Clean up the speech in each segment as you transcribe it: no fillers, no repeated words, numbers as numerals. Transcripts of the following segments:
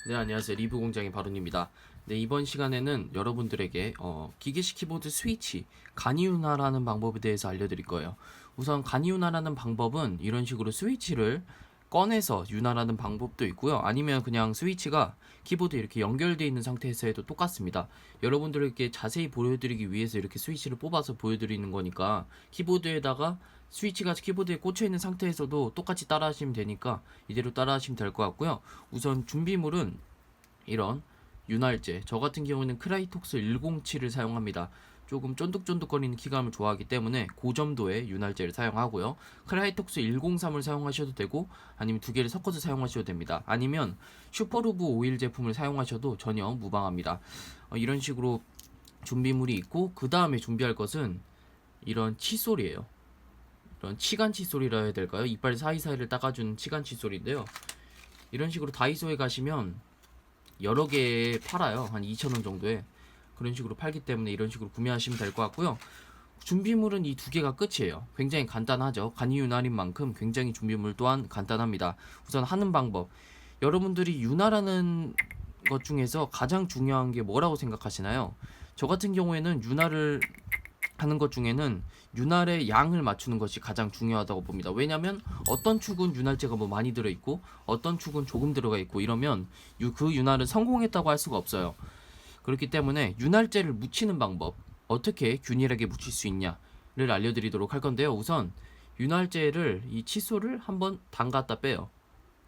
네, 안녕하세요. 리뷰 공장의 바론입니다. 네, 이번 시간에는 여러분들에게 기계식 키보드 스위치 간이윤활하는 방법에 대해서 알려드릴 거예요. 우선 간이윤활하는 방법은 이런 식으로 스위치를 꺼내서 윤활하는 방법도 있고요. 아니면 그냥 스위치가 키보드에 이렇게 연결되어 있는 상태에서 해도 똑같습니다. 여러분들에게 자세히 보여드리기 위해서 이렇게 스위치를 뽑아서 보여드리는 거니까 키보드에다가 스위치가 키보드에 꽂혀 있는 상태에서도 똑같이 따라 하시면 되니까 이대로 따라 하시면 될 것 같고요. 우선 준비물은 이런 윤활제, 저 같은 경우는 크라이톡스 107을 사용합니다. 조금 쫀득쫀득거리는 키감을 좋아하기 때문에 고점도의 윤활제를 사용하고요. 크라이톡스 103을 사용하셔도 되고 아니면 두 개를 섞어서 사용하셔도 됩니다. 아니면 슈퍼루브 오일 제품을 사용하셔도 전혀 무방합니다. 이런 식으로 준비물이 있고 그 다음에 준비할 것은 이런 칫솔이에요. 이런 치간 칫솔이라 해야 될까요? 이빨 사이사이를 닦아주는 치간 칫솔인데요. 이런 식으로 다이소에 가시면 여러 개 팔아요. 한 2,000원 정도에. 그런 식으로 팔기 때문에 이런 식으로 구매하시면 될 것 같고요. 준비물은 이 두 개가 끝이에요. 굉장히 간단하죠. 간이윤활인 만큼 굉장히 준비물 또한 간단합니다. 우선 하는 방법. 여러분들이 윤활하는 것 중에서 가장 중요한 게 뭐라고 생각하시나요? 저 같은 경우에는 윤활을 하는 것 중에는 윤활의 양을 맞추는 것이 가장 중요하다고 봅니다. 왜냐면 어떤 축은 윤활제가 뭐 많이 들어있고 어떤 축은 조금 들어가 있고 이러면 그 윤활은 성공했다고 할 수가 없어요. 그렇기 때문에 윤활제를 묻히는 방법, 어떻게 균일하게 묻힐 수 있냐를 알려드리도록 할 건데요. 우선 윤활제를 이 칫솔을 한번 담갔다 빼요.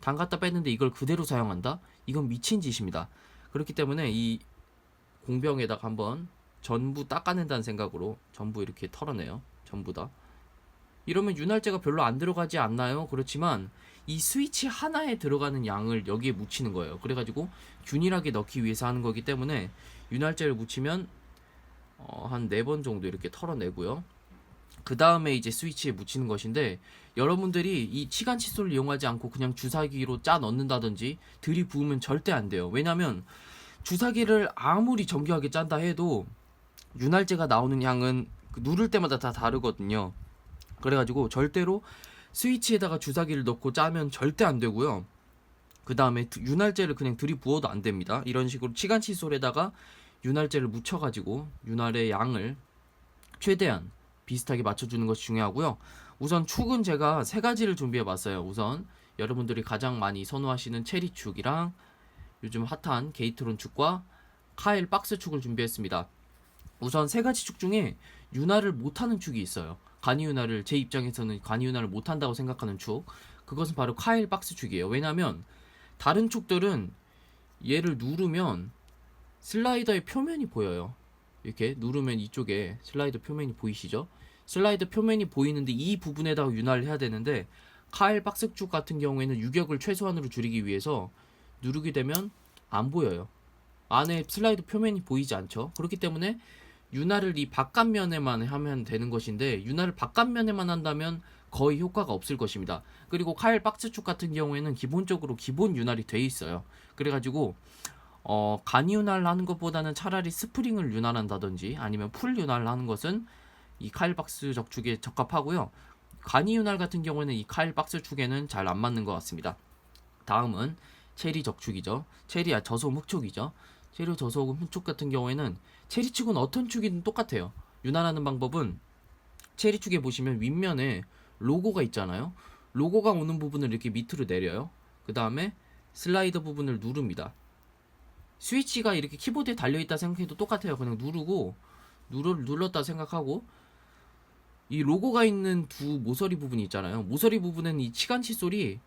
담갔다 뺐는데 이걸 그대로 사용한다? 이건 미친 짓입니다. 그렇기 때문에 이 공병에다가 한번 전부 닦아낸다는 생각으로 전부 이렇게 털어내요. 전부 다. 이러면 윤활제가 별로 안 들어가지 않나요? 그렇지만 이 스위치 하나에 들어가는 양을 여기에 묻히는 거예요. 그래가지고 균일하게 넣기 위해서 하는 거기 때문에 윤활제를 묻히면 한 4번 정도 이렇게 털어내고요. 그 다음에 이제 스위치에 묻히는 것인데 여러분들이 이 치간 칫솔을 이용하지 않고 그냥 주사기로 짜 넣는다든지 들이부으면 절대 안 돼요. 왜냐면 주사기를 아무리 정교하게 짠다 해도 윤활제가 나오는 향은 누를 때마다 다 다르거든요. 그래가지고 절대로 스위치에다가 주사기를 넣고 짜면 절대 안 되고요. 그 다음에 윤활제를 그냥 들이부어도 안 됩니다. 이런 식으로 치간 칫솔에다가 윤활제를 묻혀가지고 윤활의 양을 최대한 비슷하게 맞춰주는 것이 중요하고요. 우선 축은 제가 세 가지를 준비해봤어요. 우선 여러분들이 가장 많이 선호하시는 체리축이랑 요즘 핫한 게이트론 축과 카일 박스 축을 준비했습니다. 우선 세 가지 축 중에 윤활을 못하는 축이 있어요. 간이윤활을 제 입장에서는 간이윤활을 못한다고 생각하는 축. 그것은 바로 카일 박스 축이에요. 왜냐하면 다른 축들은 얘를 누르면 슬라이더의 표면이 보여요. 이렇게 누르면 이쪽에 슬라이더 표면이 보이시죠? 슬라이더 표면이 보이는데 이 부분에다가 윤활을 해야 되는데 카일 박스 축 같은 경우에는 유격을 최소한으로 줄이기 위해서 누르게 되면 안 보여요. 안에 슬라이드 표면이 보이지 않죠. 그렇기 때문에 윤활을 이 바깥면에만 하면 되는 것인데 윤활을 바깥면에만 한다면 거의 효과가 없을 것입니다. 그리고 카일 박스축 같은 경우에는 기본적으로 기본 윤활이 돼 있어요. 그래가지고 간이 윤활을 하는 것보다는 차라리 스프링을 윤활한다든지 아니면 풀 윤활을 하는 것은 이 카일 박스 적축에 적합하고요. 간이 윤활 같은 경우에는 이 카일 박스 축에는 잘 안 맞는 것 같습니다. 다음은 체리 적축이죠. 저소음 흑축이죠. 체리 저소음 흑축 같은 경우에는 체리축은 어떤 축이든 똑같아요. 윤활하는 방법은 체리축에 보시면 윗면에 로고가 있잖아요. 로고가 오는 부분을 이렇게 밑으로 내려요. 그 다음에 슬라이더 부분을 누릅니다. 스위치가 이렇게 키보드에 달려있다 생각해도 똑같아요. 그냥 누르고 눌렀다 생각하고 이 로고가 있는 두 모서리 부분이 있잖아요. 모서리 부분은 이 치간 칫솔이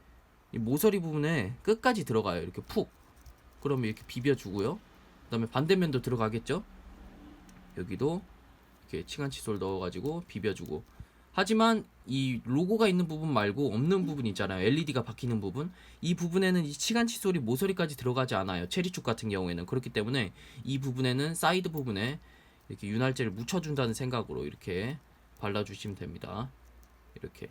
이 모서리 부분에 끝까지 들어가요. 이렇게 푹. 그러면 이렇게 비벼주고요. 그 다음에 반대면도 들어가겠죠. 여기도 이렇게 치간 칫솔 넣어가지고 비벼주고. 하지만 이 로고가 있는 부분 말고 없는 부분 있잖아요. LED가 박히는 부분. 이 부분에는 이 치간 칫솔이 모서리까지 들어가지 않아요. 체리축 같은 경우에는. 그렇기 때문에 이 부분에는 사이드 부분에 이렇게 윤활제를 묻혀준다는 생각으로 이렇게 발라주시면 됩니다. 이렇게.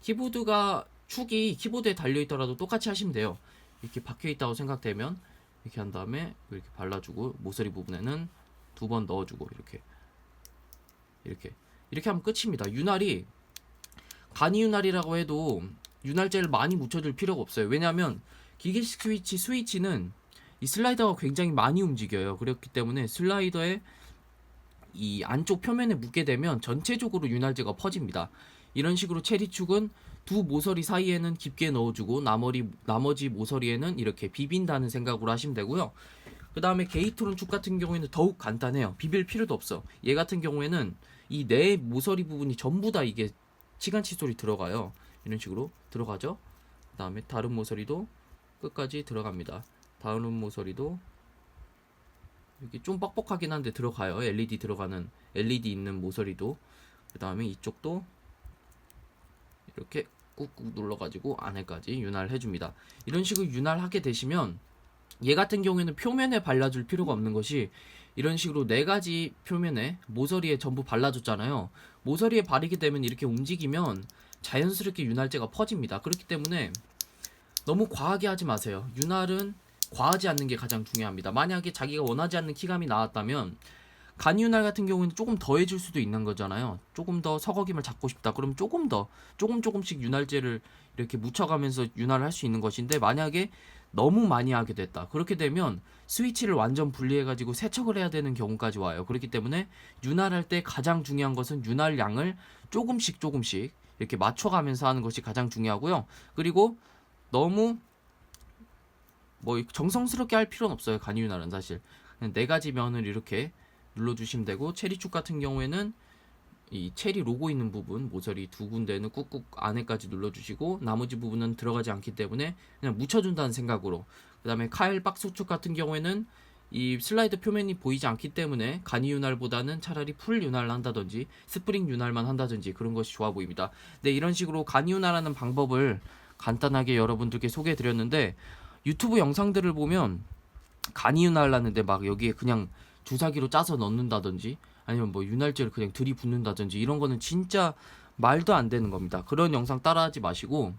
키보드가 축이 키보드에 달려있더라도 똑같이 하시면 돼요. 이렇게 박혀있다고 생각되면 이렇게 한 다음에 이렇게 발라주고 모서리 부분에는 2번 넣어주고 이렇게 하면 끝입니다. 윤활이 간이 윤활이라고 해도 윤활제를 많이 묻혀줄 필요가 없어요. 왜냐하면 기계식 스위치는 이 슬라이더가 굉장히 많이 움직여요. 그렇기 때문에 슬라이더의 이 안쪽 표면에 묻게 되면 전체적으로 윤활제가 퍼집니다. 이런 식으로 체리축은 두 모서리 사이에는 깊게 넣어주고 나머지 모서리에는 이렇게 비빈다는 생각으로 하시면 되고요. 그 다음에 게이트론 축 같은 경우에는 더욱 간단해요. 비빌 필요도 없어. 얘 같은 경우에는 이 네 모서리 부분이 전부 다 이게 치간 칫솔이 들어가요. 이런 식으로 들어가죠. 그 다음에 다른 모서리도 끝까지 들어갑니다. 다른 모서리도 이렇게 좀 뻑뻑하긴 한데 들어가요. LED 있는 모서리도. 그 다음에 이쪽도 이렇게 꾹꾹 눌러가지고 안에까지 윤활을 해줍니다. 이런 식으로 윤활하게 되시면 얘 같은 경우에는 표면에 발라줄 필요가 없는 것이 이런 식으로 네 가지 표면에 모서리에 전부 발라줬잖아요. 모서리에 바르게 되면 이렇게 움직이면 자연스럽게 윤활제가 퍼집니다. 그렇기 때문에 너무 과하게 하지 마세요. 윤활은 과하지 않는 게 가장 중요합니다. 만약에 자기가 원하지 않는 키감이 나왔다면 간이윤활 같은 경우는 조금 더 해줄 수도 있는 거잖아요. 조금 더 서거김을 잡고 싶다. 그럼 조금씩 윤활제를 이렇게 묻혀가면서 윤활을 할 수 있는 것인데, 만약에 너무 많이 하게 됐다. 그렇게 되면 스위치를 완전 분리해가지고 세척을 해야 되는 경우까지 와요. 그렇기 때문에 윤활할 때 가장 중요한 것은 윤활량을 조금씩 이렇게 맞춰가면서 하는 것이 가장 중요하고요. 그리고 너무 뭐 정성스럽게 할 필요는 없어요. 간이윤활은 사실 그냥 네 가지 면을 이렇게 눌러주시면 되고, 체리축 같은 경우에는 이 체리 로고 있는 부분 모서리 두 군데는 꾹꾹 안에까지 눌러주시고, 나머지 부분은 들어가지 않기 때문에 그냥 묻혀준다는 생각으로. 그 다음에 카일 박스축 같은 경우에는 이 슬라이드 표면이 보이지 않기 때문에 간이 윤활보다는 차라리 풀 윤활을 한다든지 스프링 윤활만 한다든지 그런 것이 좋아 보입니다. 네, 이런 식으로 간이 윤활하는 방법을 간단하게 여러분들께 소개해 드렸는데, 유튜브 영상들을 보면 간이 윤활하는데 막 여기에 그냥 주사기로 짜서 넣는다든지 아니면 뭐 윤활제를 그냥 들이붓는다든지 이런 거는 진짜 말도 안 되는 겁니다. 그런 영상 따라하지 마시고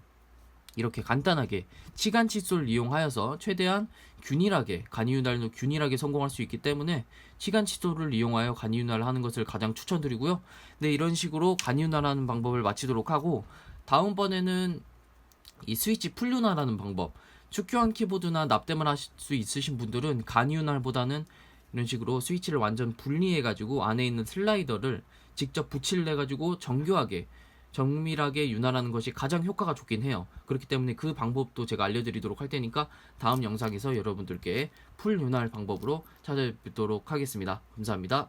이렇게 간단하게 치간 칫솔 이용하여서 최대한 균일하게 간이윤활도 균일하게 성공할 수 있기 때문에 치간 칫솔을 이용하여 간이윤활을 하는 것을 가장 추천드리고요. 네, 이런 식으로 간이윤활하는 방법을 마치도록 하고, 다음번에는 이 스위치 풀윤활하는 방법, 축교한 키보드나 납땜을 하실 수 있으신 분들은 간이윤활보다는 이런 식으로 스위치를 완전 분리해가지고 안에 있는 슬라이더를 직접 붙일래가지고 정밀하게 윤활하는 것이 가장 효과가 좋긴 해요. 그렇기 때문에 그 방법도 제가 알려드리도록 할 테니까 다음 영상에서 여러분들께 풀 윤활 방법으로 찾아뵙도록 하겠습니다. 감사합니다.